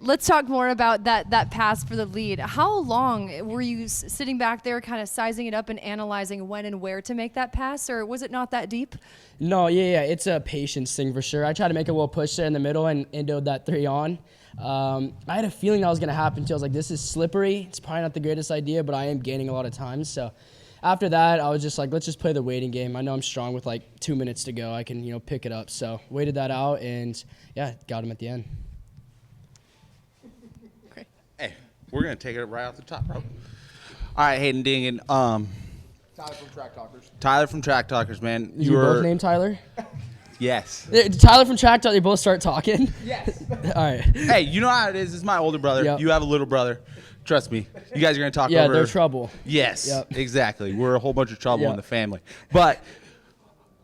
let's talk more about that pass for the lead. How long were you sitting back there kind of sizing it up and analyzing when and where to make that pass, or was it not that deep? No, yeah, it's a patience thing for sure. I tried to make a little push there in the middle and endoed that 3 on. I had a feeling that was going to happen too. I was like, this is slippery. It's probably not the greatest idea, but I am gaining a lot of time. So after that, I was just like, let's just play the waiting game. I know I'm strong with like 2 minutes to go. I can, pick it up. So waited that out and, yeah, got him at the end. Okay. Hey, we're going to take it right off the top rope. All right, Hayden Dingen. Tyler from Track Talkers. Tyler from Track Talkers, man. You both named Tyler? Yes. Tyler from Track Talk, they both start talking? Yes. All right. Hey, you know how it is. This is my older brother. Yep. You have a little brother. Trust me. You guys are going to talk over. Yeah, they're trouble. Yes, Yep. exactly. We're a whole bunch of trouble Yep. in the family. But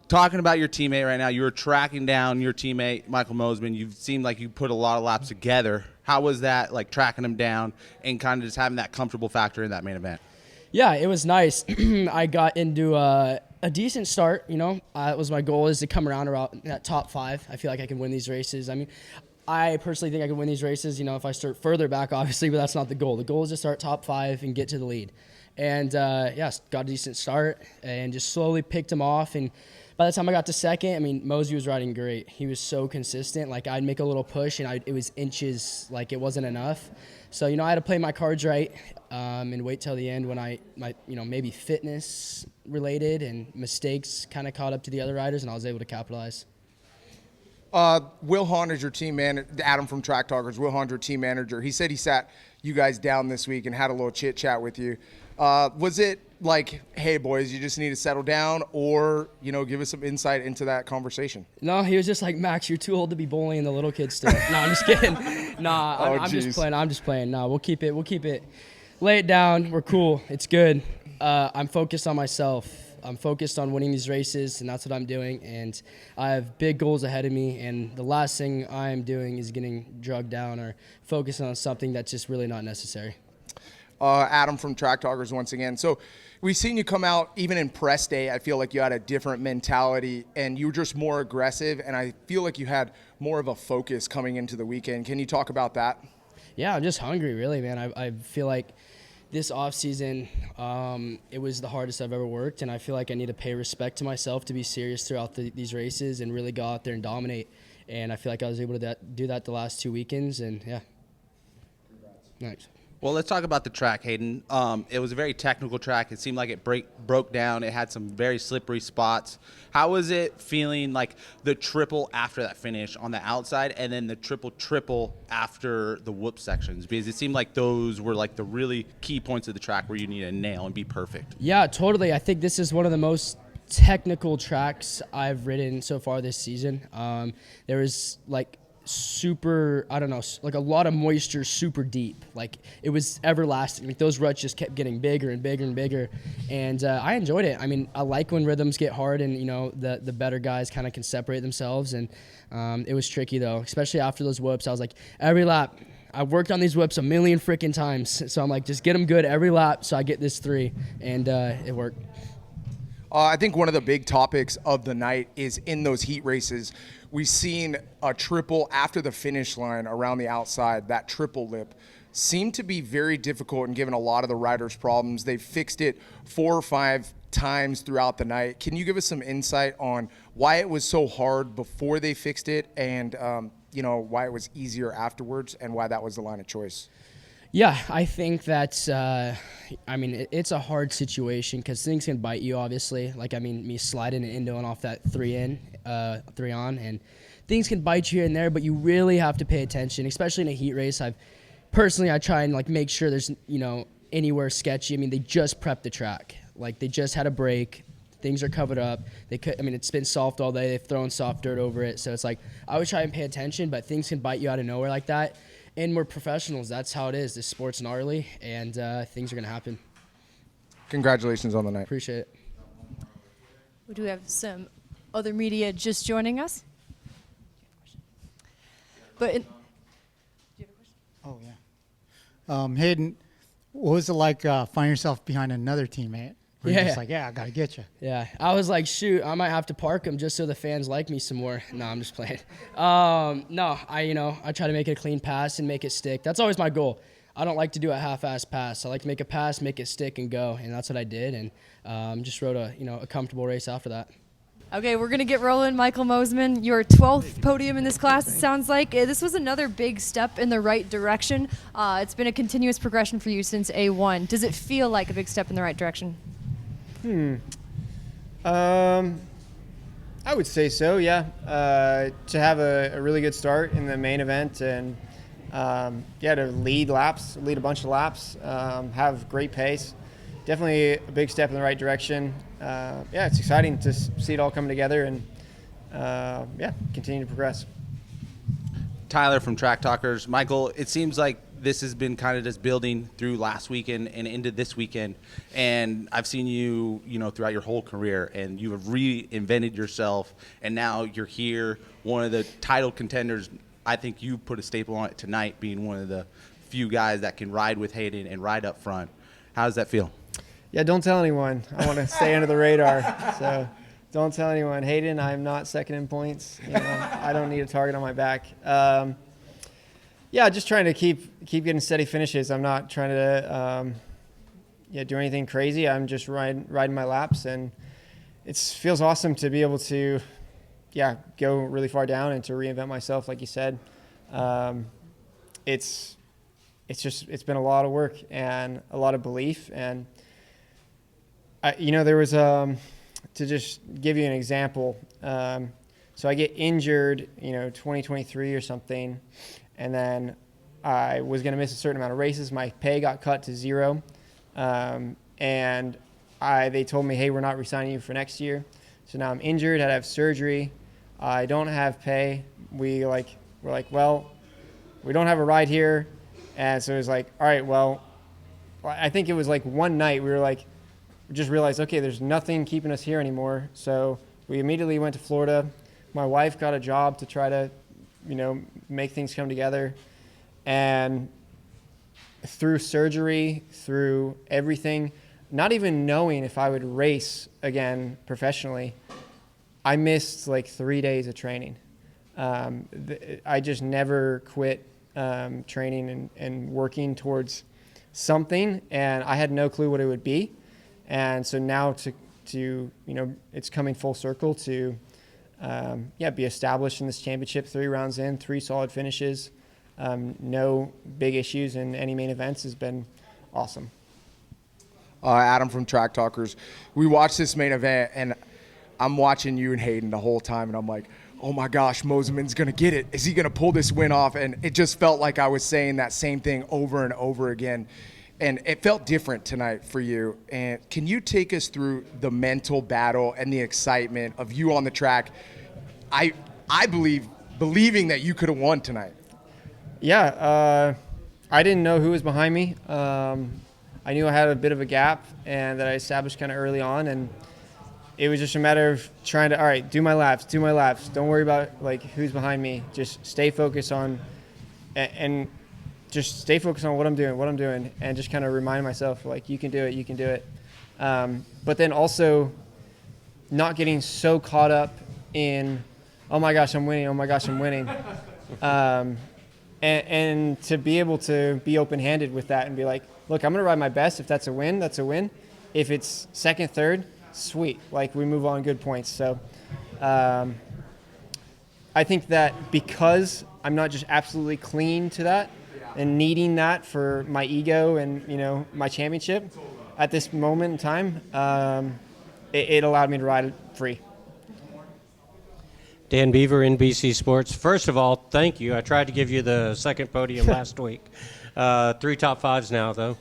talking about your teammate right now, you were tracking down your teammate, Michael Mosman. You seemed like you put a lot of laps together. How was that, like tracking him down and kind of just having that comfortable factor in that main event? Yeah, it was nice. I got into a decent start, It was my goal is to come around that top 5. I feel like I can win these races. I mean, I personally think I can win these races, if I start further back, obviously, but that's not the goal. The goal is to start top 5 and get to the lead. And, got a decent start and just slowly picked him off. And by the time I got to second, Mosey was riding great. He was so consistent. Like, I'd make a little push, and it was inches, like it wasn't enough. So, I had to play my cards right and wait till the end when maybe fitness related and mistakes kind of caught up to the other riders, and I was able to capitalize. Will Hahn is your team manager. Adam from Track Talkers. Will Hahn's your team manager. He said he sat you guys down this week and had a little chit chat with you. Was it like, hey boys, you just need to settle down, or give us some insight into that conversation? No, he was just like, Max, you're too old to be bullying the little kids still. No, I'm just kidding. I'm just playing. No, we'll keep it. Lay it down. We're cool. It's good. I'm focused on myself. I'm focused on winning these races, and that's what I'm doing. And I have big goals ahead of me, and the last thing I'm doing is getting drugged down or focusing on something that's just really not necessary. Adam from Track Talkers once again. So we've seen you come out, even in press day, I feel like you had a different mentality, and you were just more aggressive, and I feel like you had more of a focus coming into the weekend. Can you talk about that? Yeah, I'm just hungry, really, man. I feel like this offseason, it was the hardest I've ever worked, and I feel like I need to pay respect to myself to be serious throughout these races and really go out there and dominate. And I feel like I was able to do that the last 2 weekends, and yeah. Congrats. Thanks. Well, let's talk about the track, Hayden. It was a very technical track. It seemed like it broke down. It had some very slippery spots. How was it feeling like the triple after that finish on the outside and then the triple after the whoop sections? Because it seemed like those were like the really key points of the track where you need to nail and be perfect. Yeah, totally. I think this is one of the most technical tracks I've ridden so far this season. There was like like a lot of moisture super deep. Like it was everlasting. Like those ruts just kept getting bigger and bigger and bigger. And I enjoyed it. I like when rhythms get hard and, the better guys kind of can separate themselves. And it was tricky though, especially after those whoops. I was like, every lap, I worked on these whips a million freaking times. So I'm like, just get them good every lap so I get this 3. And it worked. I think one of the big topics of the night is in those heat races, we've seen a triple after the finish line around the outside. That triple lip seemed to be very difficult and given a lot of the riders problems. They fixed it 4 or 5 times throughout the night. Can you give us some insight on why it was so hard before they fixed it and, why it was easier afterwards and why that was the line of choice? Yeah, I think that's, it's a hard situation because things can bite you, obviously. Like, me sliding and indoing off that 3 on, and things can bite you in there, but you really have to pay attention, especially in a heat race. I try and, make sure there's, anywhere sketchy. They just prepped the track. Like, they just had a break. Things are covered up. It's been soft all day. They've thrown soft dirt over it. So it's like, I always try and pay attention, but things can bite you out of nowhere like that. And we're professionals. That's how it is. This sport's gnarly, and things are going to happen. Congratulations on the night. Appreciate it. We do have some other media just joining us. But do you have a question? Oh, yeah. Hayden, what was it like finding yourself behind another teammate Or you're Yeah. just like, yeah, I got to get you. Yeah, I was like, shoot, I might have to park them just so the fans like me some more. No, I'm just playing. No, I try to make it a clean pass and make it stick. That's always my goal. I don't like to do a half-ass pass. I like to make a pass, make it stick, and go, and that's what I did, and just rode a comfortable race after that. Okay, we're going to get rolling. Michael Mosman, your 12th podium in this class, it sounds like. This was another big step in the right direction. It's been a continuous progression for you since A1. Does it feel like a big step in the right direction? I would say so, yeah. To have a really good start in the main event and, to lead a bunch of laps, have great pace. Definitely a big step in the right direction. It's exciting to see it all come together and, continue to progress. Tyler from Track Talkers. Michael, it seems like this has been kind of just building through last weekend and into this weekend. And I've seen you, throughout your whole career, and you have reinvented yourself. And now you're here, one of the title contenders. I think you put a staple on it tonight, being one of the few guys that can ride with Hayden and ride up front. How does that feel? Yeah, don't tell anyone. I want to stay under the radar. So don't tell anyone. Hayden, I'm not second in points. I don't need a target on my back. Just trying to keep getting steady finishes. I'm not trying to do anything crazy. I'm just riding my laps, and it feels awesome to be able to go really far down and to reinvent myself, like you said. It's been a lot of work and a lot of belief, and there was to just give you an example. So I get injured, 2023 or something. And then I was going to miss a certain amount of races. My pay got cut to 0. And they told me, hey, we're not re-signing you for next year. So now I'm injured, had to have surgery. I don't have pay. We're like, well, we don't have a ride here. And so it was like, all right, well, I think it was like one night we just realized, okay, there's nothing keeping us here anymore. So we immediately went to Florida. My wife got a job to try to make things come together. And through surgery, through everything, not even knowing if I would race again professionally, I missed like 3 days of training. I just never quit training and working towards something, and I had no clue what it would be. And so now to it's coming full circle to be established in this championship, 3 rounds in, 3 solid finishes, no big issues in any main events has been awesome. Adam from Track Talkers. We watched this main event, and I'm watching you and Hayden the whole time, and I'm like, oh my gosh, Mosman's going to get it. Is he going to pull this win off? And it just felt like I was saying that same thing over and over again. And it felt different tonight for you. And can you take us through the mental battle and the excitement of you on the track? I believing that you could have won tonight. Yeah, I didn't know who was behind me. I knew I had a bit of a gap and that I established kind of early on. And it was just a matter of trying to, all right, do my laps. Don't worry about who's behind me. Just stay focused on and just stay focused on what I'm doing, and just kind of remind myself, you can do it. But then also not getting so caught up in, oh my gosh, I'm winning. And to be able to be open-handed with that and be like, look, I'm going to ride my best. If that's a win, that's a win. If it's second, third, sweet. We move on good points. So I think that because I'm not just absolutely clean to that, and needing that for my ego and, my championship at this moment in time, it allowed me to ride it free. Dan Beaver, NBC Sports. First of all, thank you. I tried to give you the second podium last week. 3 top 5s now, though.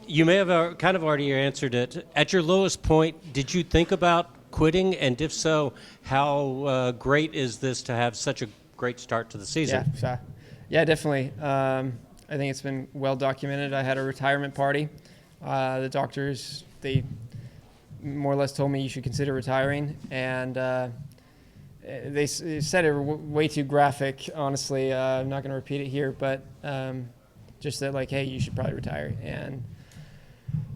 You may have kind of already answered it. At your lowest point, did you think about quitting? And if so, how great is this to have such a great start to the season? Yeah, definitely. I think it's been well documented. I had a retirement party. The doctors, they more or less told me you should consider retiring. And they said it way too graphic, honestly. I'm not going to repeat it here, but just that, hey, you should probably retire. And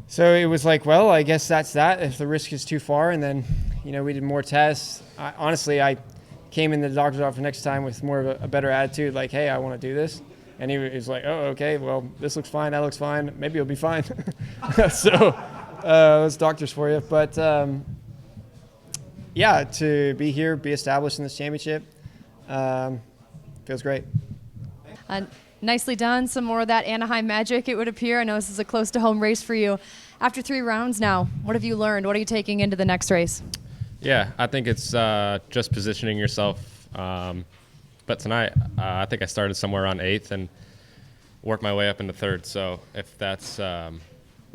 So it was like, well, I guess that's that if the risk is too far. And then, we did more tests. I came in the doctor's office next time with more of a better attitude, like, hey, I want to do this. And he was like, oh, okay, well, this looks fine, that looks fine. Maybe it'll be fine. So those doctors for you. But, yeah, to be here, be established in this championship, feels great. Nicely done. Some more of that Anaheim magic, it would appear. I know this is a close-to-home race for you. After 3 rounds now, what have you learned? What are you taking into the next race? Yeah, I think it's just positioning yourself. But tonight, I think I started somewhere around 8th and worked my way up into 3rd. So if that's a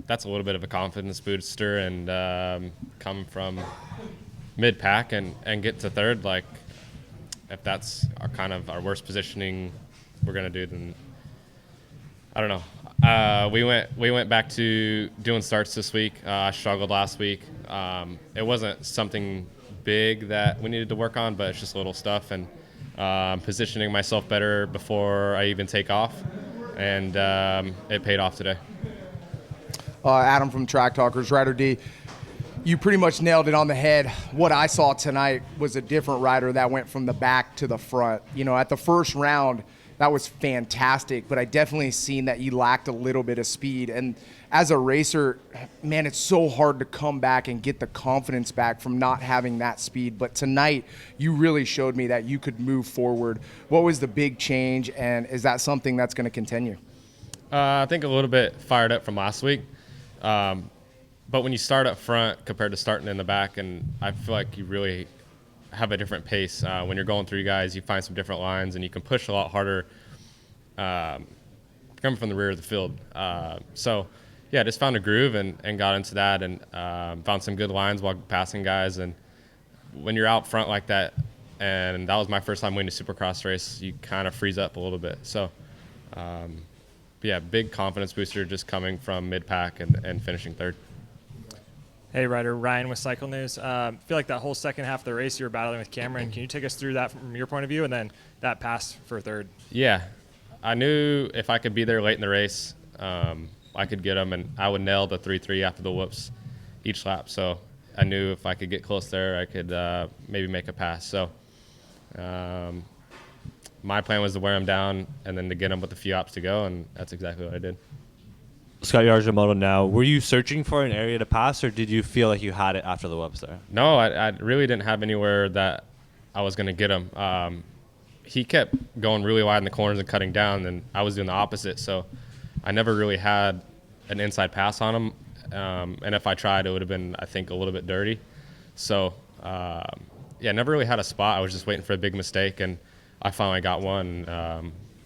little bit of a confidence booster, and come from mid-pack and get to 3rd, like if that's our worst positioning we're gonna do, then I don't know. We went back to doing starts this week. I struggled last week. It wasn't something big that we needed to work on, but it's just little stuff, and positioning myself better before I even take off, and it paid off today. Adam from Track Talkers, Ryder D. You pretty much nailed it on the head. What I saw tonight was a different rider that went from the back to the front. At the first round, that was fantastic, but I definitely seen that you lacked a little bit of speed. And as a racer, man, it's so hard to come back and get the confidence back from not having that speed. But tonight, you really showed me that you could move forward. What was the big change, and is that something that's going to continue? I think a little bit fired up from last week. But when you start up front compared to starting in the back, and I feel like you really have a different pace. When you're going through guys, you find some different lines, and you can push a lot harder coming from the rear of the field. So, yeah, just found a groove and got into that, and found some good lines while passing guys. And when you're out front like that, and that was my first time winning a Supercross race, you kind of freeze up a little bit. So, yeah, big confidence booster just coming from mid-pack and finishing 3rd. Hey, Ryder, Ryan with Cycle News. I feel like that whole second half of the race you were battling with Cameron. Can you take us through that from your point of view, and then that pass for 3rd? Yeah, I knew if I could be there late in the race, I could get him, and I would nail the 3-3 after the whoops each lap. So I knew if I could get close there, I could maybe make a pass. So my plan was to wear him down and then to get him with a few laps to go, and that's exactly what I did. Scott Yarjamoto now. Were you searching for an area to pass, or did you feel like you had it after the whoops there? No, I really didn't have anywhere that I was going to get him. He kept going really wide in the corners and cutting down, and I was doing the opposite. So I never really had an inside pass on him. And if I tried, it would have been, I think, a little bit dirty. So, yeah, never really had a spot. I was just waiting for a big mistake, and I finally got one.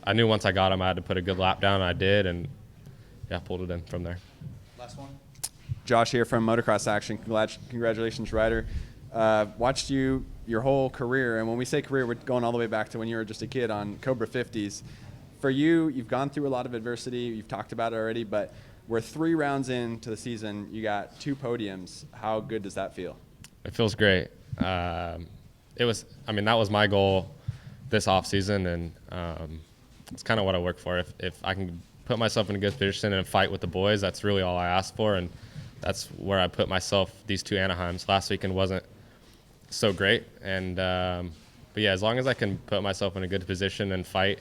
I knew once I got him, I had to put a good lap down, and I did, and yeah, pulled it in from there. Last one. Josh here from Motocross Action. Congratulations, Ryder. Watched you your whole career, and when we say career, we're going all the way back to when you were just a kid on Cobra 50s. For you, you've gone through a lot of adversity. You've talked about it already, but we're 3 rounds into the season. You got 2 podiums. How good does that feel? It feels great. That was my goal this off season, and it's kind of what I work for. If I can put myself in a good position and fight with the boys, that's really all I ask for, and that's where I put myself these 2 Anaheims. Last weekend wasn't so great, and but yeah, as long as I can put myself in a good position and fight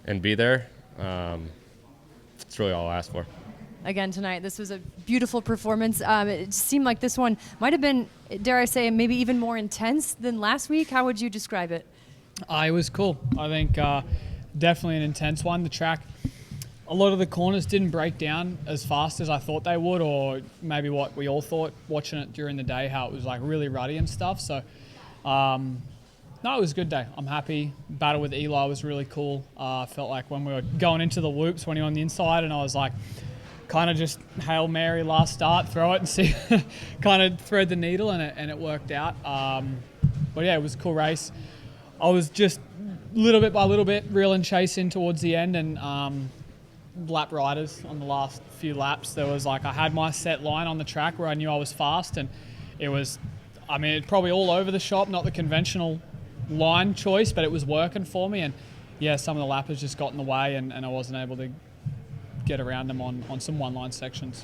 and be there, it's really all I ask for. Again tonight, this was a beautiful performance. It seemed like this one might have been, dare I say, maybe even more intense than last week. How would you describe it? It was cool. I think definitely an intense one. The track, a lot of the corners didn't break down as fast as I thought they would, or maybe what we all thought watching it during the day, how it was like really ruddy and stuff. So, no, it was a good day. I'm happy. Battle with Eli was really cool. Felt like when we were going into the whoops, when he was on the inside, and I was like, kind of just Hail Mary last start, throw it and see, kind of thread the needle, and it worked out. But yeah, it was a cool race. I was just little bit by little bit reeling Chase in towards the end, and lap riders on the last few laps. There was like, I had my set line on the track where I knew I was fast, and it was, probably all over the shop, not the conventional line choice, but it was working for me. And yeah, some of the lappers just got in the way, and I wasn't able to get around them on some one-line sections.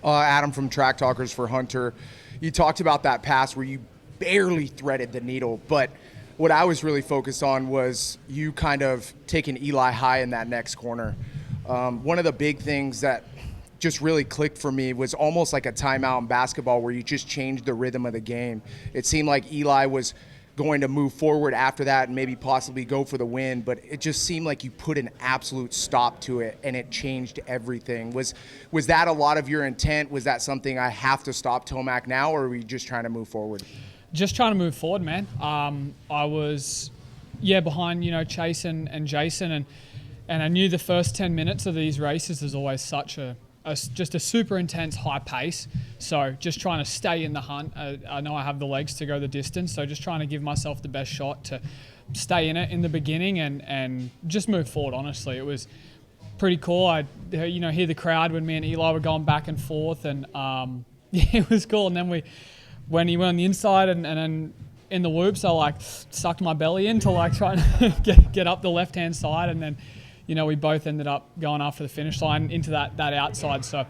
Adam from Track Talkers for Hunter. You talked about that pass where you barely threaded the needle, but what I was really focused on was you kind of taking Eli high in that next corner. One of the big things that just really clicked for me was almost like a timeout in basketball where you just changed the rhythm of the game. It seemed like Eli was going to move forward after that and maybe possibly go for the win, but it just seemed like you put an absolute stop to it and it changed everything. Was that a lot of your intent? Was that something I have to stop Tomac now, or are we just trying to move forward? Just trying to move forward, man. I was, behind, Chase and Jason, and I knew the first 10 minutes of these races is always such just a super intense high pace. So just trying to stay in the hunt. I know I have the legs to go the distance, so just trying to give myself the best shot to stay in it in the beginning and just move forward, honestly. It was pretty cool. I hear the crowd when me and Eli were going back and forth, and it was cool. And then when he went on the inside and then in the whoops, I sucked my belly in to try and get up the left-hand side, and then we both ended up going after the finish line into that outside. So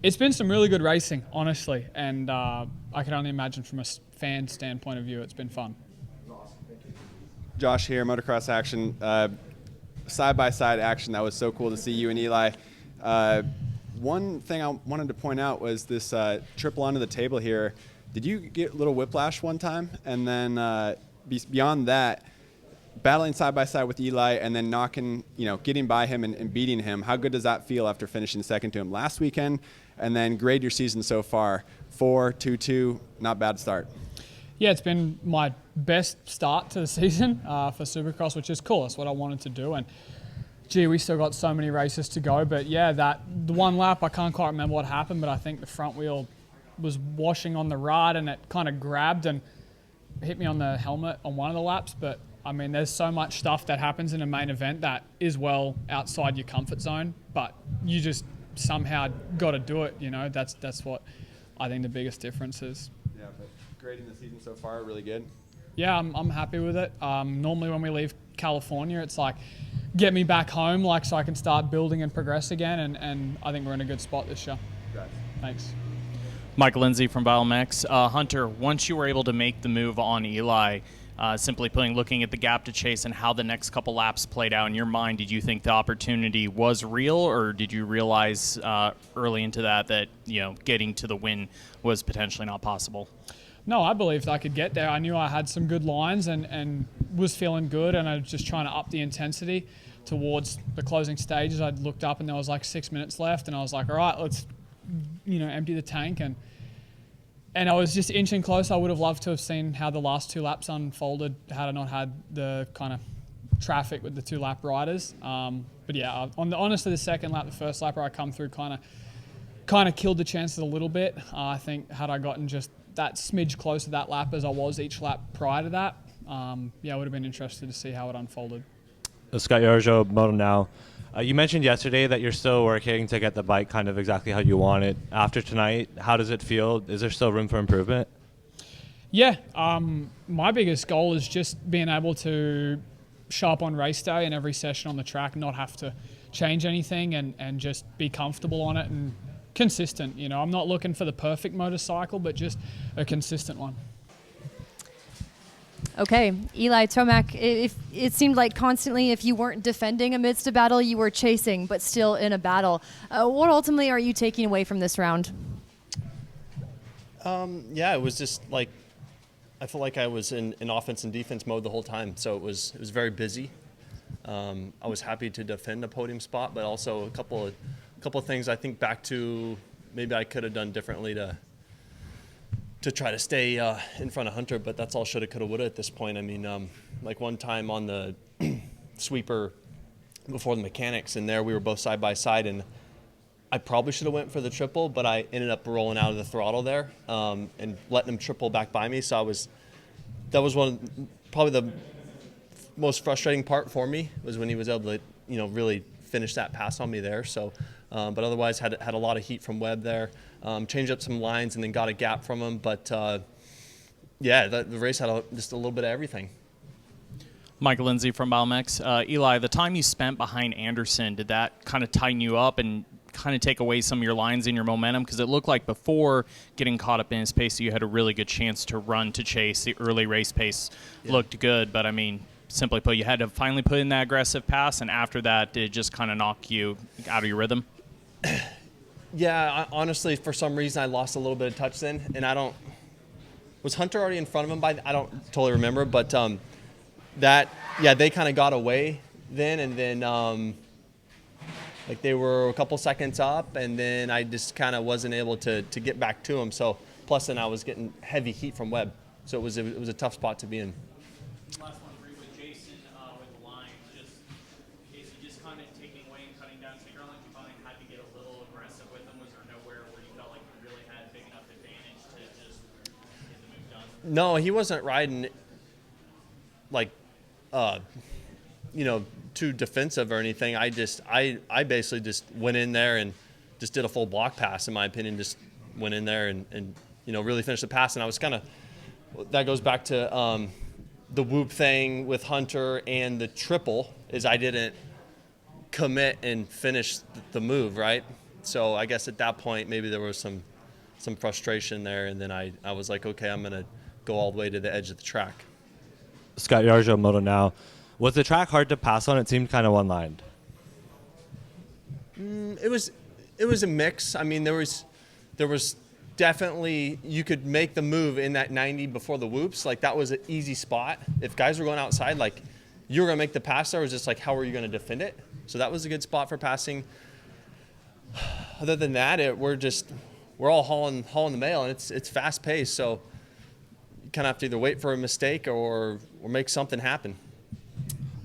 it's been some really good racing, honestly, and I can only imagine from a fan standpoint of view, it's been fun. Josh here, Motocross Action, side-by-side action. That was so cool to see you and Eli. One thing I wanted to point out was this triple onto the table here. Did you get a little whiplash one time? And then beyond that, battling side by side with Eli and then getting by him and beating him, how good does that feel after finishing second to him last weekend? And then grade your season so far. 4-2-2, not bad start. Yeah, it's been my best start to the season for Supercross, which is cool. That's what I wanted to do. And we still got so many races to go. But yeah, the one lap, I can't quite remember what happened, but I think the front wheel was washing on the rod and it kind of grabbed and hit me on the helmet on one of the laps. But I mean, there's so much stuff that happens in a main event that is well outside your comfort zone, but you just somehow got to do it. That's what I think the biggest difference is. Yeah, but grading the season so far, really good. Yeah, I'm happy with it. Normally when we leave California, it's get me back home, so I can start building and progress again, and I think we're in a good spot this year. Congrats. Thanks. Mike Lindsay from BioMX. Hunter, once you were able to make the move on Eli, simply looking at the gap to Chase and how the next couple laps played out in your mind, did you think the opportunity was real, or did you realize early into that getting to the win was potentially not possible? No, I believed I could get there. I knew I had some good lines and was feeling good, and I was just trying to up the intensity towards the closing stages. I'd looked up and there was 6 minutes left, and I was like, all right, let's empty the tank, and I was just inching close. I would have loved to have seen how the last two laps unfolded had I not had the kind of traffic with the two lap riders. But yeah, honestly, the second lap, the first lap where I come through kind of killed the chances a little bit. I think had I gotten just that smidge close to that lap as I was each lap prior to that, I would have been interested to see how it unfolded. Scott Yarjo, Moto Now. You mentioned yesterday that you're still working to get the bike kind of exactly how you want it. After tonight, how does it feel? Is there still room for improvement? Yeah, my biggest goal is just being able to show up on race day and every session on the track, not have to change anything and just be comfortable on it and consistent. I'm not looking for the perfect motorcycle, but just a consistent one. Okay, Eli Tomac, it seemed like constantly if you weren't defending amidst a battle, you were chasing, but still in a battle. What ultimately are you taking away from this round? It was just I felt like I was in offense and defense mode the whole time, so it was very busy. I was happy to defend a podium spot, but also a couple of things I think back to maybe I could have done differently to try to stay in front of Hunter, but that's all shoulda, coulda, woulda at this point. I mean, one time on the sweeper before the mechanics, and there we were both side by side, and I probably should have went for the triple, but I ended up rolling out of the throttle there and letting him triple back by me. So that was probably the most frustrating part for me, was when he was able to really finish that pass on me there. So, but otherwise had a lot of heat from Webb there. Changed up some lines and then got a gap from him. But the race had just a little bit of everything. Michael Lindsay from BioMX. Eli, the time you spent behind Anderson, did that kind of tighten you up and kind of take away some of your lines and your momentum? Because it looked like before getting caught up in his pace, you had a really good chance to run to chase. The early race pace looked good, but I mean, simply put, you had to finally put in that aggressive pass, and after that, did it just kind of knock you out of your rhythm? Yeah, honestly, for some reason, I lost a little bit of touch then, and was Hunter already in front of him I don't totally remember, but they kind of got away then, and then like they were a couple seconds up, and then I just kind of wasn't able to get back to him. So plus then I was getting heavy heat from Webb, so it was a tough spot to be in. Last one for you with Jason with the lines. Just kind of taking away and cutting down. So you're like you finally had to get a little aggressive with them. Was there nowhere where you felt like you really had big enough advantage to just get the move done? No, he wasn't riding like too defensive or anything. I basically just went in there and just did a full block pass, in my opinion. Just went in there and really finished the pass. And I was that goes back to the whoop thing with Hunter and the triple is I didn't commit and finish the move, right? So I guess at that point maybe there was some frustration there, and then I was like, okay, I'm gonna go all the way to the edge of the track. Scott Yarjo, Moto Now. Was the track hard to pass on? It seemed kind of one-lined. It was a mix. I mean, there was definitely, you could make the move in that 90 before the whoops. Like, that was an easy spot. If guys were going outside, like, you were going to make the pass there. It was just like, how were you going to defend it? So that was a good spot for passing. Other than that, we're all hauling the mail, and it's fast paced. So you kind of have to either wait for a mistake or make something happen.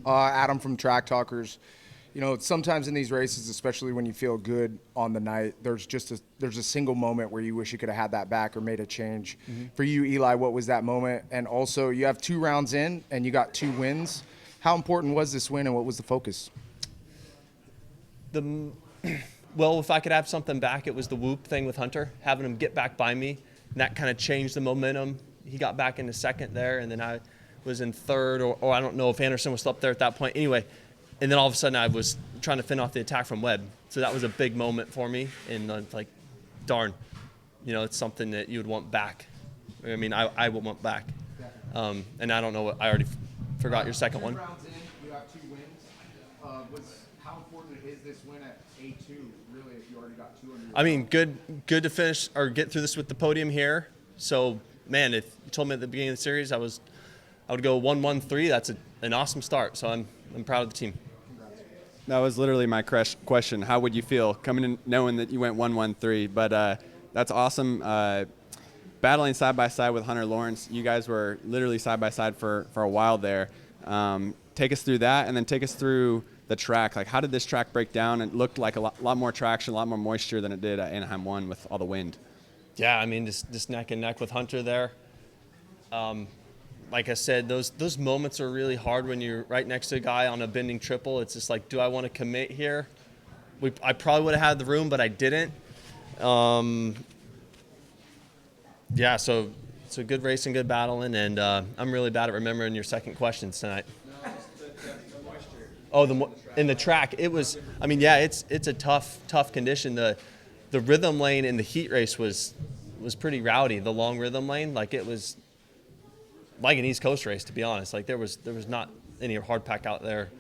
Adam from Track Talkers. Sometimes in these races, especially when you feel good on the night, there's a single moment where you wish you could have had that back or made a change. Mm-hmm. For you, Eli, what was that moment? And also, you have 2 rounds in and you got 2 wins. How important was this win, and what was the focus? Well, if I could have something back, it was the whoop thing with Hunter, having him get back by me, and that kind of changed the momentum. He got back into second there, and then I was in third, or I don't know if Anderson was still up there at that point. Anyway, and then all of a sudden I was trying to fend off the attack from Webb. So that was a big moment for me, and like, darn, it's something that you would want back. I mean, I would want back. And I don't know what, I already forgot your second one. 2 rounds in, you have 2 wins. How important is this win at A2, really, if you already got 2 under your I mean, good to finish or get through this with the podium here. So, man, if you told me at the beginning of the series I would go 1-1-3. That's an awesome start. So I'm proud of the team. That was literally my question. How would you feel coming in knowing that you went 1-1-3? But that's awesome. Battling side by side with Hunter Lawrence, you guys were literally side by side for a while there. Take us through that, and then take us through the track. Like, how did this track break down? It looked like a lot more traction, a lot more moisture than it did at Anaheim 1 with all the wind. Yeah, I mean, just neck and neck with Hunter there. Like I said, those moments are really hard when you're right next to a guy on a bending triple. It's just like, do I want to commit here? I probably would have had the room, but I didn't. Yeah, so it's a good race and good battling, and I'm really bad at remembering your second questions tonight. In the track, it was. I mean, yeah, it's a tough condition. The rhythm lane in the heat race was pretty rowdy. The long rhythm lane, like, it was like an East Coast race, to be honest. Like, there was not any hard pack out there.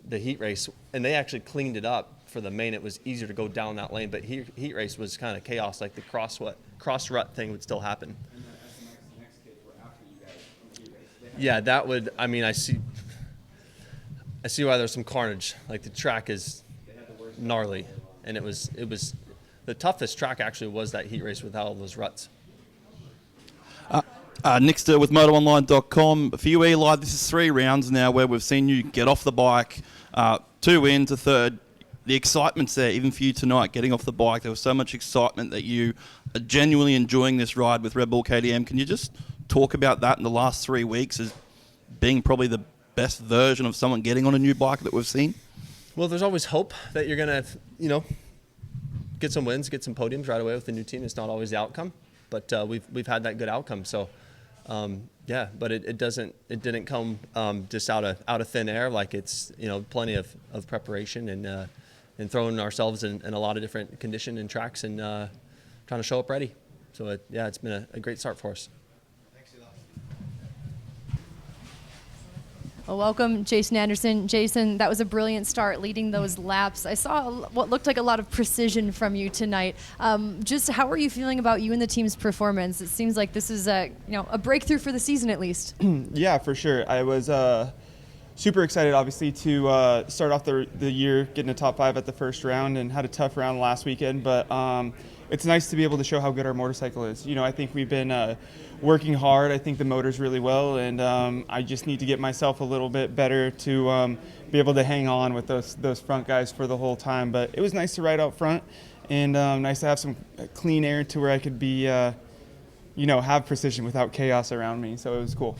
The heat race, and they actually cleaned it up for the main. It was easier to go down that lane, but heat race was kind of chaos. Like, the cross rut thing would still happen. And the SMX kids were after you guys in the heat race. Yeah, that would. I mean, I see why there's some carnage. Like, the track is gnarly, and it was the toughest track actually was that heat race without all those ruts. Nick Stewart with MotoOnline.com. For you, Eli, this is 3 rounds now where we've seen you get off the bike, 2 wins, a third. The excitement's there, even for you tonight, getting off the bike. There was so much excitement that you are genuinely enjoying this ride with Red Bull KTM. Can you just talk about that in the last 3 weeks as being probably the best version of someone getting on a new bike that we've seen? Well, there's always hope that you're going to, get some wins, get some podiums right away with the new team. It's not always the outcome, but we've had that good outcome. So, yeah, but it didn't come just out of thin air. Like, it's plenty of preparation, and and throwing ourselves in a lot of different condition and tracks and trying to show up ready. So it's been a great start for us. Well, welcome, Jason Anderson. Jason, that was a brilliant start leading those laps. I saw what looked like a lot of precision from you tonight. Just how are you feeling about you and the team's performance? It seems like this is a breakthrough for the season at least. Yeah, for sure. I was super excited, obviously, to start off the year getting a top 5 at the first round, and had a tough round last weekend. But it's nice to be able to show how good our motorcycle is. I think we've been working hard. I think the motor's really well, and I just need to get myself a little bit better to be able to hang on with those front guys for the whole time. But it was nice to ride out front, and nice to have some clean air to where I could be, have precision without chaos around me. So it was cool.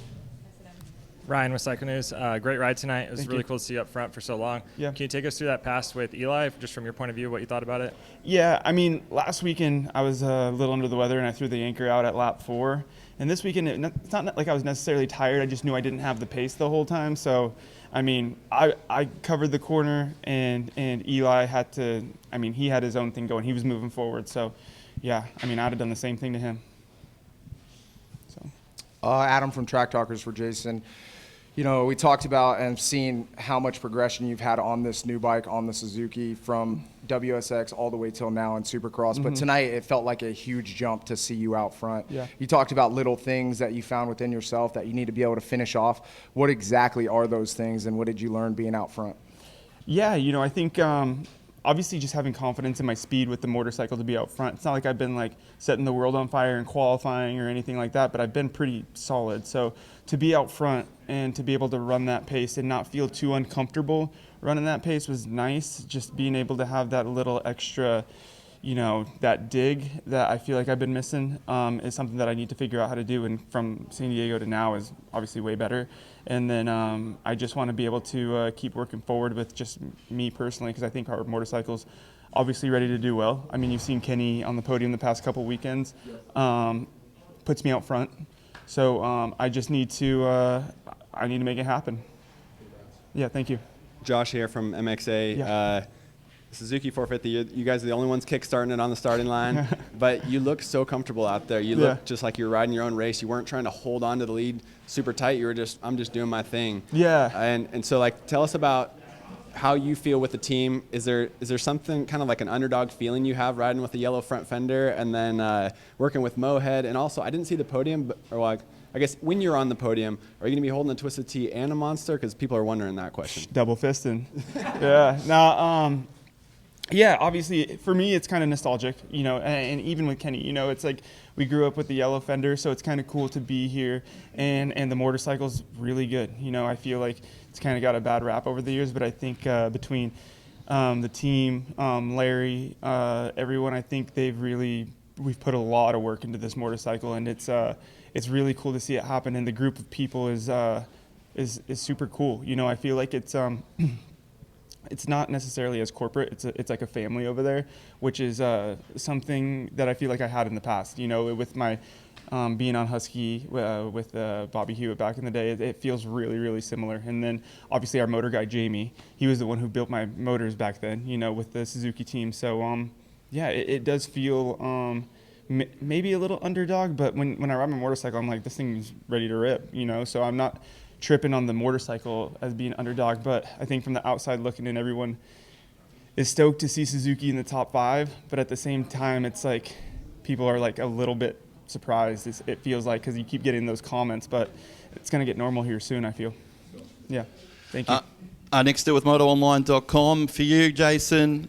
Ryan with Cycle News. Great ride tonight. It was Thank really you. cool to see you up front for so long. Yeah. Can you take us through that pass with Eli, just from your point of view, what you thought about it? Yeah, I mean, last weekend I was a little under the weather and I threw the anchor out at lap 4. And this weekend, it's not like I was necessarily tired. I just knew I didn't have the pace the whole time. So, I mean, I covered the corner, and Eli had to, he had his own thing going. He was moving forward. So, yeah, I'd have done the same thing to him. So, Adam from Track Talkers for Jason. We talked about and seen how much progression you've had on this new bike, on the Suzuki, from WSX all the way till now in Supercross. But tonight, it felt like a huge jump to see you out front. Yeah. You talked about little things that you found within yourself that you need to be able to finish off. What exactly are those things, and what did you learn being out front? Yeah, I think obviously just having confidence in my speed with the motorcycle to be out front. It's not like I've been setting the world on fire in qualifying or anything like that, but I've been pretty solid. So to be out front and to be able to run that pace and not feel too uncomfortable running that pace was nice. Just being able to have that little extra, that dig that I feel like I've been missing is something that I need to figure out how to do. And from San Diego to now is obviously way better. And then I just want to be able to keep working forward with just me personally, because I think our motorcycle's obviously ready to do well. You've seen Kenny on the podium the past couple weekends. Puts me out front. So I just need to make it happen. Yeah, thank you. Josh here from MXA. Yeah. Suzuki 450, you guys are the only ones kickstarting it on the starting line, but you look so comfortable out there. You look just like you're riding your own race. You weren't trying to hold on to the lead super tight. You were I'm just doing my thing. Yeah. And so tell us about how you feel with the team. Is there something kind of like an underdog feeling you have riding with the yellow front fender, and then working with Mohead? And also, I didn't see the podium, I guess when you're on the podium, are you going to be holding a Twisted Tea and a Monster? Because people are wondering that question. Double fisting. Yeah. Now, yeah, obviously for me it's kind of nostalgic, and even with Kenny, it's like we grew up with the yellow fender, so it's kind of cool to be here, and the motorcycle's really good. I feel like it's kind of got a bad rap over the years, but I think between the team, Larry, everyone, I think we've put a lot of work into this motorcycle, and it's really cool to see it happen, and the group of people is super cool. I feel like it's not necessarily as corporate. It's like a family over there, which is something that I feel like I had in the past. With my being on Husky with Bobby Hewitt back in the day, it feels really, really similar. And then obviously our motor guy, Jamie, he was the one who built my motors back then, with the Suzuki team. So yeah, it does feel maybe a little underdog, but when I ride my motorcycle, I'm like, this thing's ready to rip, so I'm not tripping on the motorcycle as being underdog. But I think from the outside looking in, everyone is stoked to see Suzuki in the top 5, but at the same time it's like people are a little bit surprised, it feels like, because you keep getting those comments, but it's going to get normal here soon, I feel. Yeah, thank you. Next up with MotoOnline.com for you, Jason.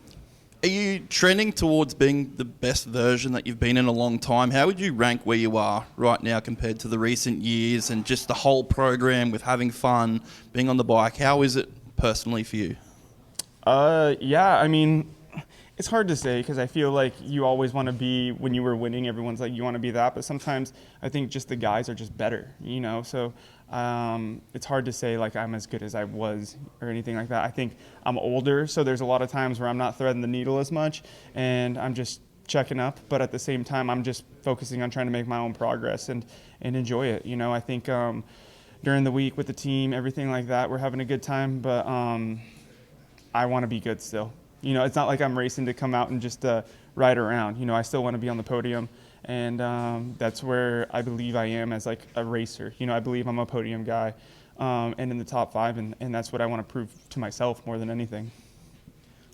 Are you trending towards being the best version that you've been in a long time? How would you rank where you are right now compared to the recent years and just the whole program with having fun, being on the bike? How is it personally for you? Yeah, it's hard to say, because I feel like you always want to be, when you were winning, everyone's like, you want to be that, but sometimes I think just the guys are just better, so it's hard to say I'm as good as I was or anything like that. I think I'm older, so there's a lot of times where I'm not threading the needle as much and I'm just checking up, but at the same time I'm just focusing on trying to make my own progress and enjoy it. I think during the week with the team, everything like that, we're having a good time, but I want to be good still. You know, it's not like I'm racing to come out and just ride around. You know, I still want to be on the podium, and that's where I believe I am as like a racer. You know, I believe I'm a podium guy and in the top 5, and that's what I want to prove to myself more than anything.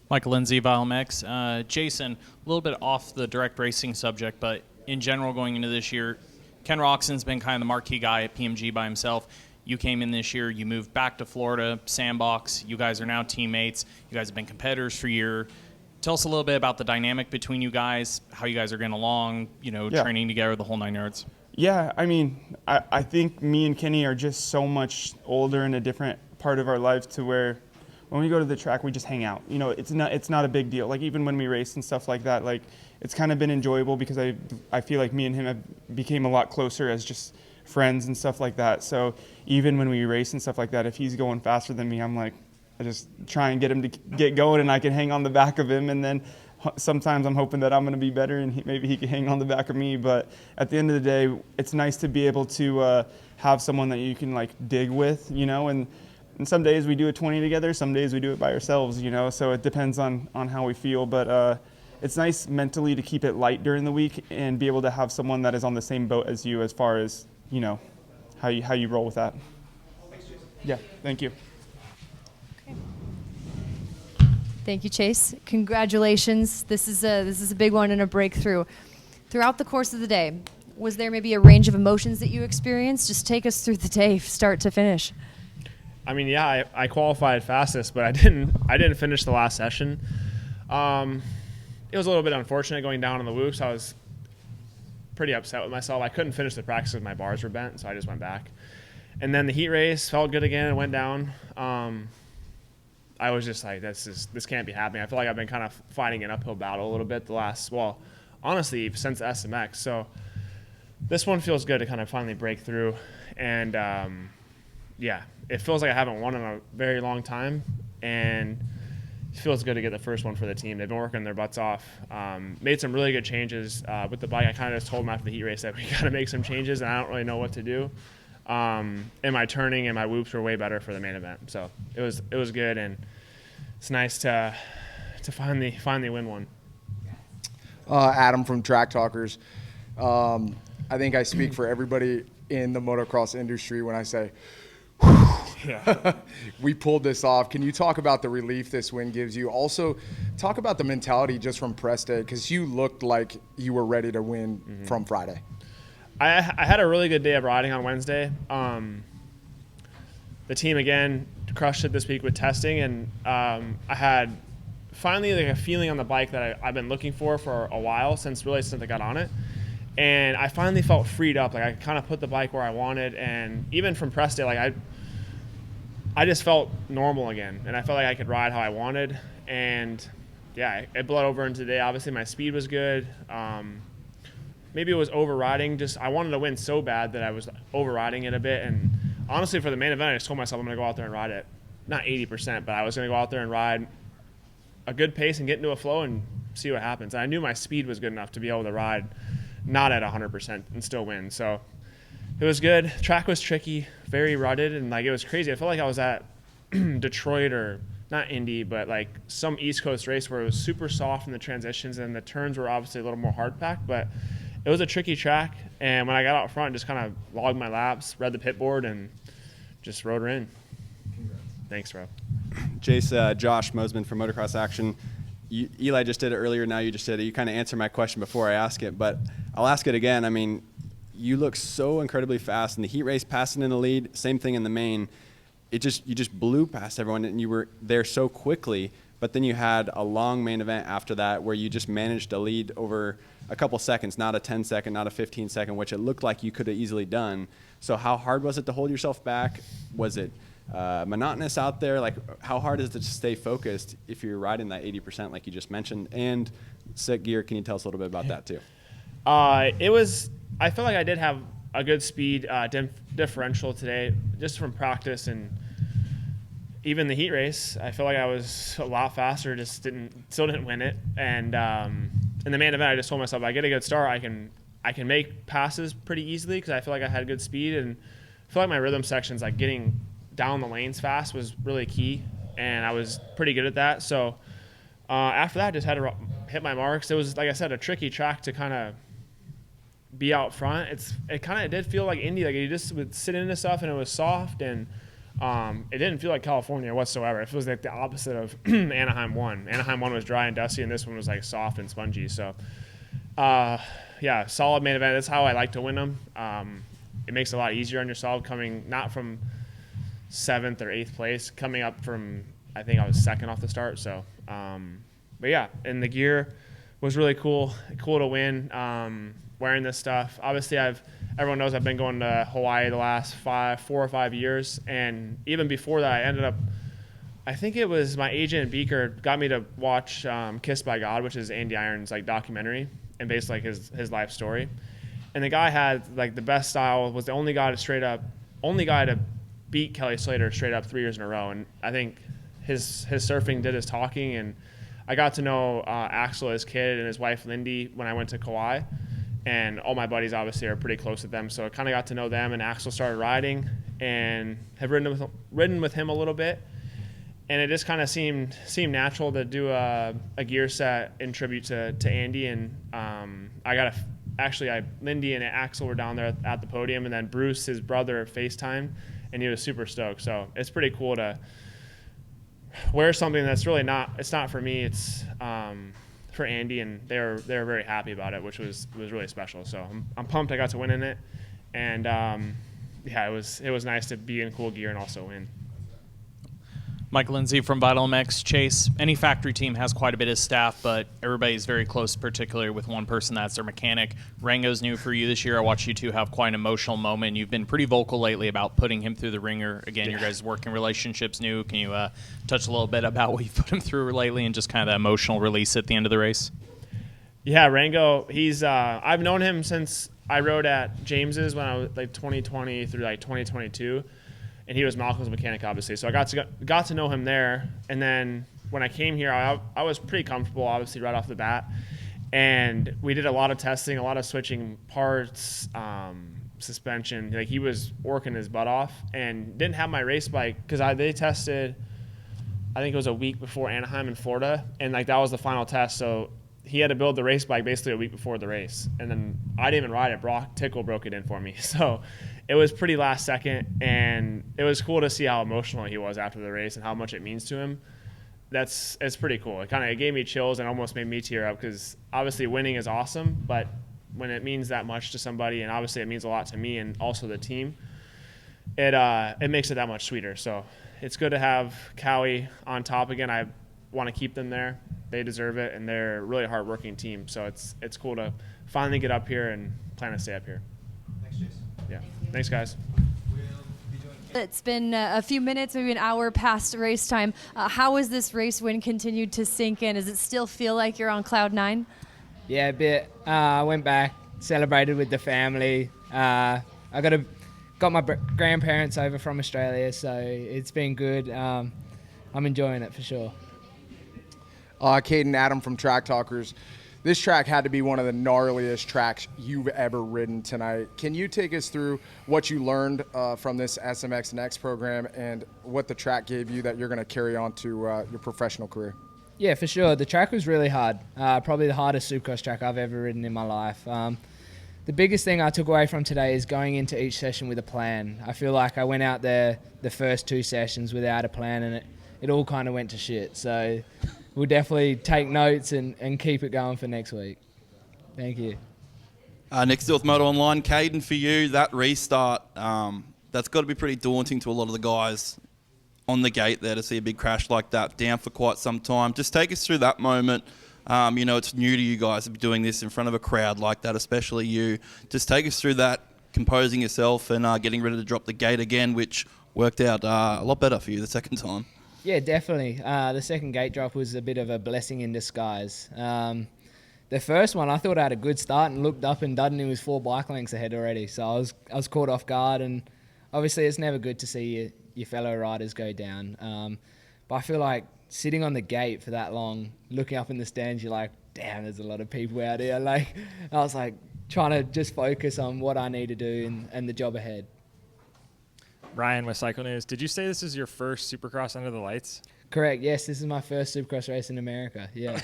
Michael Lindsay, VileMX. Jason, a little bit off the direct racing subject, but in general going into this year, Ken Roxon's been kind of the marquee guy at PMG by himself. You came in this year, you moved back to Florida, Sandbox. You guys are now teammates. You guys have been competitors for a year. Tell us a little bit about the dynamic between you guys, how you guys are getting along, you know, training together, the whole 9 yards. Yeah, I mean, I think me and Kenny are just so much older in a different part of our lives to where when we go to the track, we just hang out. You know, it's not a big deal. Like, even when we race and stuff like that, like, it's kind of been enjoyable because I feel like me and him have became a lot closer as just friends and stuff like that. So even when we race and stuff like that, if he's going faster than me, I'm like, I just try and get him to get going, and I can hang on the back of him. And then sometimes I'm hoping that I'm going to be better and maybe he can hang on the back of me. But at the end of the day, it's nice to be able to have someone that you can like dig with, you know, and some days we do a 20 together, some days we do it by ourselves, you know, so it depends on how we feel. But it's nice mentally to keep it light during the week and be able to have someone that is on the same boat as you as far as, you know, how you roll with that. Thanks, Jason. Yeah, thank you. Okay. Thank you, Chase. Congratulations. This is a big one and a breakthrough. Throughout the course of the day, was there maybe a range of emotions that you experienced? Just take us through the day, start to finish. I mean, yeah, I qualified fastest, but I didn't finish the last session. It was a little bit unfortunate going down on the whoops. I was pretty upset with myself. I couldn't finish the practice because my bars were bent, so I just went back. And then the heat race felt good again and went down. I was just like, this can't be happening. I feel like I've been kind of fighting an uphill battle a little bit honestly, since SMX. So this one feels good to kind of finally break through. And yeah, it feels like I haven't won in a very long time, and it feels good to get the first one for the team. They've been working their butts off. Made some really good changes with the bike. I kind of just told them after the heat race that we got to make some changes, and I don't really know what to do. And my turning and my whoops were way better for the main event, so it was good, and it's nice to finally win one. Adam from Track Talkers. I think I speak for everybody in the motocross industry when I say, yeah. We pulled this off. Can you talk about the relief this win gives you? Also, talk about the mentality just from press day, because you looked like you were ready to win from Friday. I had a really good day of riding on Wednesday. The team, again, crushed it this week with testing, and I had finally like a feeling on the bike that I've been looking for a while, since I got on it. And I finally felt freed up. Like, I kind of put the bike where I wanted, and even from press day, like I just felt normal again, and I felt like I could ride how I wanted. And yeah, it bled over into today. Obviously, my speed was good. Maybe it was overriding. Just I wanted to win so bad that I was overriding it a bit. And honestly, for the main event, I just told myself I'm going to go out there and ride it, not 80%, but I was going to go out there and ride a good pace and get into a flow and see what happens. And I knew my speed was good enough to be able to ride not at 100% and still win. So it was good. Track was tricky, very rutted, and like it was crazy. I felt like I was at Detroit, or not Indy, but like some East Coast race where it was super soft in the transitions, and the turns were obviously a little more hard packed, but it was a tricky track. And when I got out front, just kind of logged my laps, read the pit board, and just rode her in. Thanks, bro. Jace, Josh Mosman from Motocross Action. Eli just did it earlier. Now you just did it. You kind of answered my question before I ask it, but I'll ask it again. I mean, you look so incredibly fast in the heat race, passing in the lead. Same thing in the main. You just blew past everyone, and you were there so quickly. But then you had a long main event after that where you just managed to lead over a couple seconds, not a 10-second, not a 15-second, which it looked like you could have easily done. So how hard was it to hold yourself back? Was it monotonous out there? Like, how hard is it to stay focused if you're riding that 80% like you just mentioned? And sick gear, can you tell us a little bit about that too? I feel like I did have a good speed differential today, just from practice, and even the heat race. I feel like I was a lot faster, still didn't win it. And in the main event, I just told myself, if I get a good start, I can make passes pretty easily, because I feel like I had good speed, and I feel like my rhythm sections, like getting down the lanes fast, was really key, and I was pretty good at that. So After that, I just had to hit my marks. It was, like I said, a tricky track to kind of be out front. It kind of did feel like Indy. Like you just would sit into stuff and it was soft, and it didn't feel like California whatsoever. It feels like the opposite of Anaheim 1. Anaheim 1 was dry and dusty, and this one was like soft and spongy. So, yeah, solid main event. That's how I like to win them. It makes it a lot easier on yourself coming not from 7th or 8th place, coming up from, I think I was 2nd off the start. So, but yeah, and the gear was really cool to win. Wearing this stuff. Obviously, everyone knows I've been going to Hawaii the last 4 or 5 years, and even before that, I ended up. I think it was my agent Beaker got me to watch "Kissed by God," which is Andy Iron's like documentary and based like his life story. And the guy had like the best style. Was the only guy to beat Kelly Slater straight up 3 years in a row. And I think his surfing did his talking, and I got to know Axel, his kid, and his wife Lindy when I went to Kauai. And all my buddies obviously are pretty close with them, so I kind of got to know them. And Axel started riding, and have ridden with him a little bit. And it just kind of seemed natural to do a gear set in tribute to Andy. And Lindy and Axel were down there at the podium, and then Bruce, his brother, FaceTimed, and he was super stoked. So it's pretty cool to wear something that's really not for me. It's for Andy, and they're very happy about it, which was really special. So I'm pumped I got to win in it, and yeah, it was nice to be in cool gear and also win. Mike Lindsay from Vital MX. Chase, any factory team has quite a bit of staff, but everybody's very close, particularly with one person that's their mechanic. Rango's new for you this year. I watched you two have quite an emotional moment. You've been pretty vocal lately about putting him through the ringer. Again, your guys' working relationship's new. Can you touch a little bit about what you've put him through lately and just kind of that emotional release at the end of the race? Yeah, Rango, he's I've known him since I rode at James's when I was like 2020 through like 2022. And he was Malcolm's mechanic, obviously. So I got to know him there. And then when I came here, I was pretty comfortable, obviously, right off the bat. And we did a lot of testing, a lot of switching parts, suspension. Like he was working his butt off, and didn't have my race bike because they tested. I think it was a week before Anaheim in Florida, and like that was the final test. So he had to build the race bike basically a week before the race, and then I didn't even ride it. Brock Tickle broke it in for me. So it was pretty last second, and it was cool to see how emotional he was after the race and how much it means to him. It's pretty cool. It gave me chills and almost made me tear up because obviously winning is awesome, but when it means that much to somebody, and obviously it means a lot to me and also the team, it makes it that much sweeter. So it's good to have Cowie on top again. I want to keep them there. They deserve it, and they're a really hard-working team. So it's cool to finally get up here and plan to stay up here. Thanks, Jason. Yeah. Thanks, guys. It's been a few minutes, maybe an hour past race time. How has this race win continued to sink in? Does it still feel like you're on cloud 9? Yeah, a bit. I went back, celebrated with the family. I got my grandparents over from Australia, so it's been good. I'm enjoying it for sure. Caden, Adam from Track Talkers. This track had to be one of the gnarliest tracks you've ever ridden tonight. Can you take us through what you learned from this SMX Next program and what the track gave you that you're going to carry on to your professional career? Yeah, for sure. The track was really hard. Probably the hardest Supercross track I've ever ridden in my life. The biggest thing I took away from today is going into each session with a plan. I feel like I went out there the first 2 sessions without a plan, and it all kind of went to shit. So we'll definitely take notes and keep it going for next week. Thank you. Next deal with Moto Online, Caden, for you, that restart, that's got to be pretty daunting to a lot of the guys on the gate there to see a big crash like that, down for quite some time. Just take us through that moment. It's new to you guys to be doing this in front of a crowd like that, especially you. Just take us through that, composing yourself and getting ready to drop the gate again, which worked out a lot better for you the second time. Yeah, definitely. The second gate drop was a bit of a blessing in disguise. The first one, I thought I had a good start and looked up and Dudney was 4 bike lengths ahead already. So I was caught off guard, and obviously it's never good to see your fellow riders go down. But I feel like sitting on the gate for that long, looking up in the stands, you're like, damn, there's a lot of people out here. I was like trying to just focus on what I need to do and the job ahead. Ryan with Cycle News. Did you say this is your first Supercross under the lights? Correct. Yes, this is my first Supercross race in America. Yeah.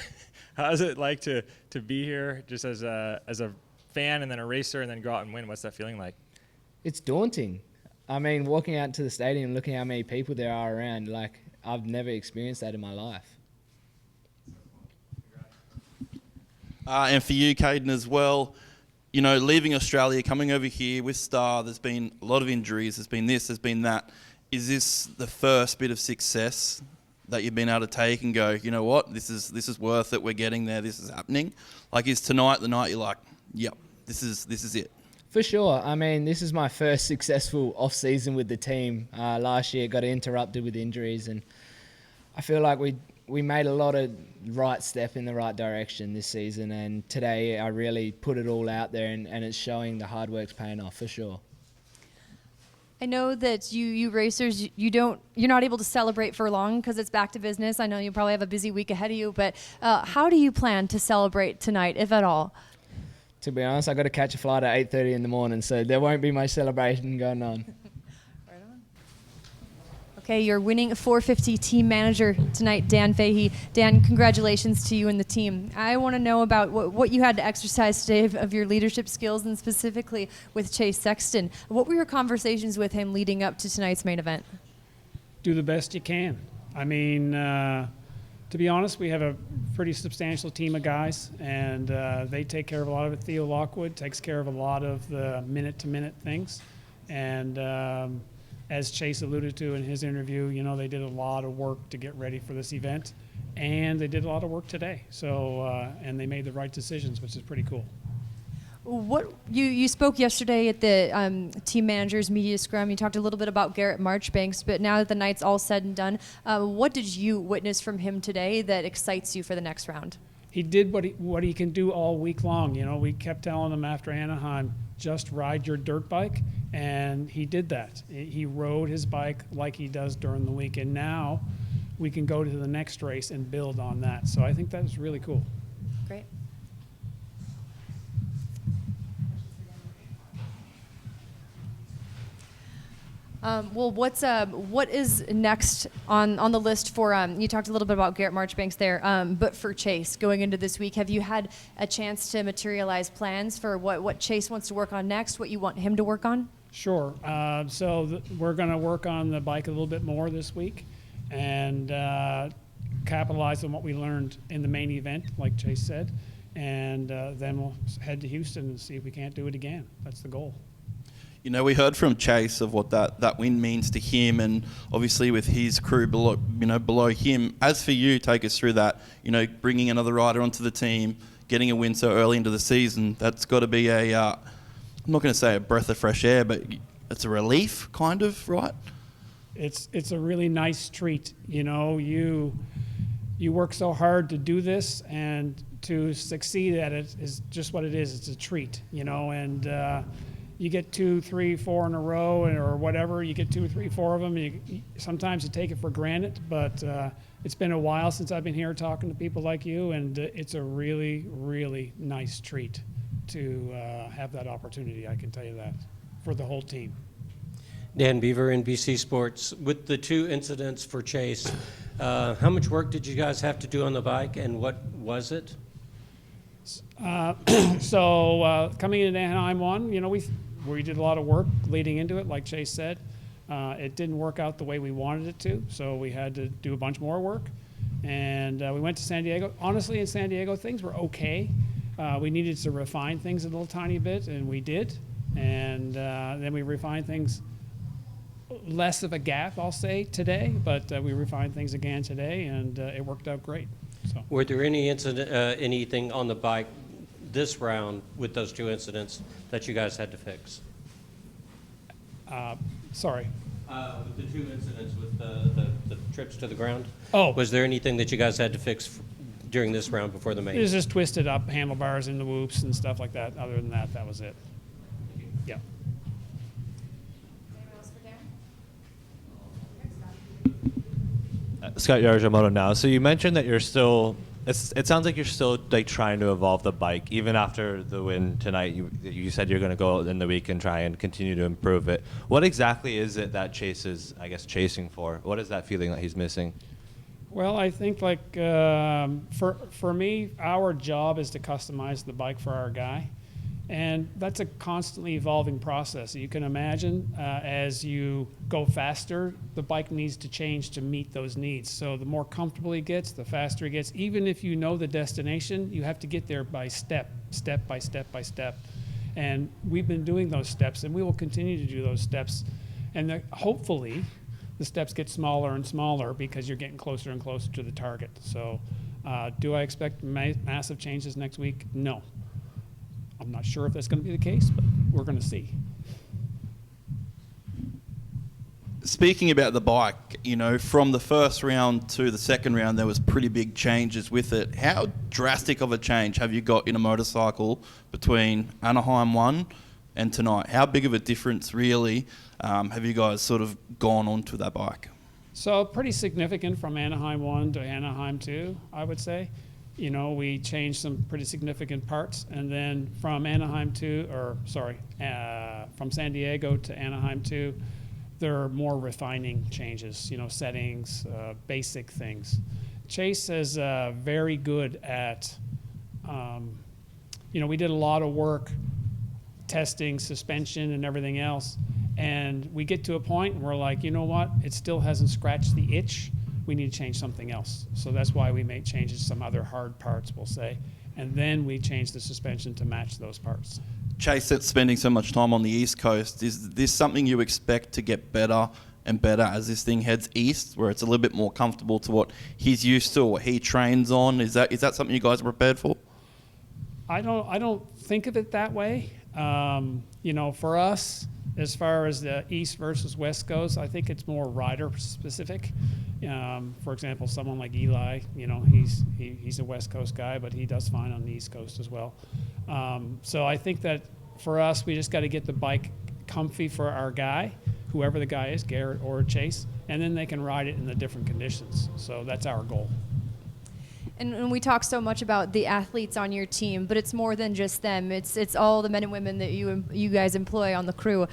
How's it like to be here just as a fan and then a racer and then go out and win? What's that feeling like? It's daunting. I mean, walking out to the stadium and looking how many people there are around, like, I've never experienced that in my life. And for you, Caden, as well, you know, leaving Australia, coming over here with Star, there's been a lot of injuries, there's been this, there's been that. Is this the first bit of success that you've been able to take and go, you know what, this is worth it, we're getting there, this is happening? Like, is tonight the night you're like, yep, this is it? For sure. I mean, this is my first successful off-season with the team. Last year got interrupted with injuries, and I feel like we made a lot of right step in the right direction this season, and today I really put it all out there, and it's showing the hard work's paying off for sure. I know that you racers, you're not able to celebrate for long because it's back to business. I know you probably have a busy week ahead of you, but how do you plan to celebrate tonight, if at all? To be honest, I got to catch a flight at 8:30 in the morning, so there won't be much celebration going on. Okay, you're winning 450 team manager tonight, Dan Fahey. Dan, congratulations to you and the team. I want to know about what you had to exercise today of your leadership skills, and specifically with Chase Sexton. What were your conversations with him leading up to tonight's main event? Do the best you can. I mean, to be honest, we have a pretty substantial team of guys, and they take care of a lot of it. Theo Lockwood takes care of a lot of the minute-to-minute things. And as Chase alluded to in his interview, you know, they did a lot of work to get ready for this event, and they did a lot of work today. So, and they made the right decisions, which is pretty cool. What you spoke yesterday at the team managers media scrum. You talked a little bit about Garrett Marchbanks, but now that the night's all said and done, what did you witness from him today that excites you for the next round? He did what he can do all week long. You know, we kept telling him after Anaheim, just ride your dirt bike, and he did that. He rode his bike like he does during the week, and now we can go to the next race and build on that. So I think that is really cool. Great. Well, what is next on the list for, you talked a little bit about Garrett Marchbanks there, but for Chase going into this week, have you had a chance to materialize plans for what Chase wants to work on next, what you want him to work on? Sure. We're going to work on the bike a little bit more this week and capitalize on what we learned in the main event, like Chase said, and then we'll head to Houston and see if we can't do it again. That's the goal. You know, we heard from Chase of what that win means to him, and obviously with his crew below him. As for you, take us through that. You know, bringing another rider onto the team, getting a win so early into the season. That's got to be a, I'm not going to say a breath of fresh air, but it's a relief, kind of, right? It's a really nice treat. You know, you work so hard to do this, and to succeed at it is just what it is. It's a treat, you know, and. You get 2, 3, 4 in a row, or whatever. You get 2, 3, 4 of them. Sometimes you take it for granted, but it's been a while since I've been here talking to people like you, and it's a really, really nice treat to have that opportunity. I can tell you that for the whole team. Dan Beaver, NBC Sports. With the 2 incidents for Chase, how much work did you guys have to do on the bike, and what was it? Coming into Anaheim 1, you know, we did a lot of work leading into it, like Chase said. It didn't work out the way we wanted it to, so we had to do a bunch more work. And we went to San Diego. Honestly, in San Diego, things were okay. We needed to refine things a little tiny bit, and we did. And then we refined things, less of a gap, I'll say, today, but we refined things again today, and it worked out great. So. Were there any anything on the bike this round with those 2 incidents that you guys had to fix? Sorry. With the 2 incidents with the trips to the ground? Oh. Was there anything that you guys had to fix during this round before the main? It was just twisted up handlebars in the whoops and stuff like that. Other than that, that was it. Yeah. Scott Yaramoto now. So you mentioned that you're still. It sounds like you're still like trying to evolve the bike even after the win tonight. You said you're going to go out in the week and try and continue to improve it. What exactly is it that Chase is, I guess, chasing for? What is that feeling that he's missing? Well, I think like for me, our job is to customize the bike for our guy, and that's a constantly evolving process. You can imagine as you go faster, the bike needs to change to meet those needs. So the more comfortable he gets, the faster he gets. Even if you know the destination, you have to get there by step by step. And we've been doing those steps, and we will continue to do those steps. And hopefully, the steps get smaller and smaller because you're getting closer and closer to the target. So do I expect massive changes next week? No. I'm not sure if that's going to be the case, but we're going to see. Speaking about the bike, you know, from the first round to the second round, there was pretty big changes with it. How drastic of a change have you got in a motorcycle between Anaheim 1 and tonight? How big of a difference really have you guys sort of gone on to that bike? So pretty significant from Anaheim 1 to Anaheim 2, I would say. You know, we changed some pretty significant parts, and then from Anaheim 2, from San Diego to Anaheim 2, there are more refining changes, you know, settings, basic things. Chase is very good at, you know, we did a lot of work testing suspension and everything else, and we get to a point and we're like, you know what, it still hasn't scratched the itch. We need to change something else. So that's why we made changes to some other hard parts, we'll say, and then we changed the suspension to match those parts. Chase, spending so much time on the East Coast, is this something you expect to get better and better as this thing heads east, where it's a little bit more comfortable to what he's used to or what he trains on? Is that something you guys are prepared for? I don't think of it that way. You know, for us, as far as the East versus West goes, I think it's more rider specific. For example, someone like Eli, you know, he's a West Coast guy, but he does fine on the East Coast as well. So I think that for us, we just got to get the bike comfy for our guy, whoever the guy is, Garrett or Chase, and then they can ride it in the different conditions. So that's our goal. And we talk so much about the athletes on your team, but it's more than just them. It's all the men and women that you guys employ on the crew.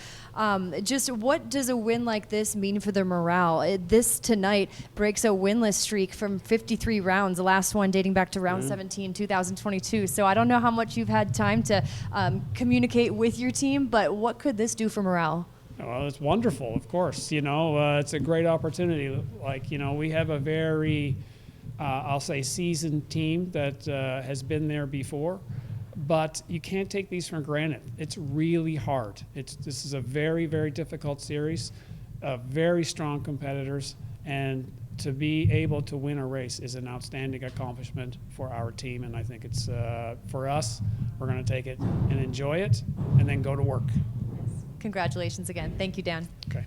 Just what does a win like this mean for their morale? This tonight breaks a winless streak from 53 rounds, the last one dating back to round 17, 2022. So I don't know how much you've had time to communicate with your team, but what could this do for morale? Well, it's wonderful, of course. You know, it's a great opportunity. Like, you know, we have a very I'll say seasoned team that has been there before, but you can't take these for granted. It's really hard. This is a very, very difficult series, very strong competitors, and to be able to win a race is an outstanding accomplishment for our team, and I think it's for us, we're going to take it and enjoy it and then go to work. Congratulations again. Thank you, Dan. Okay.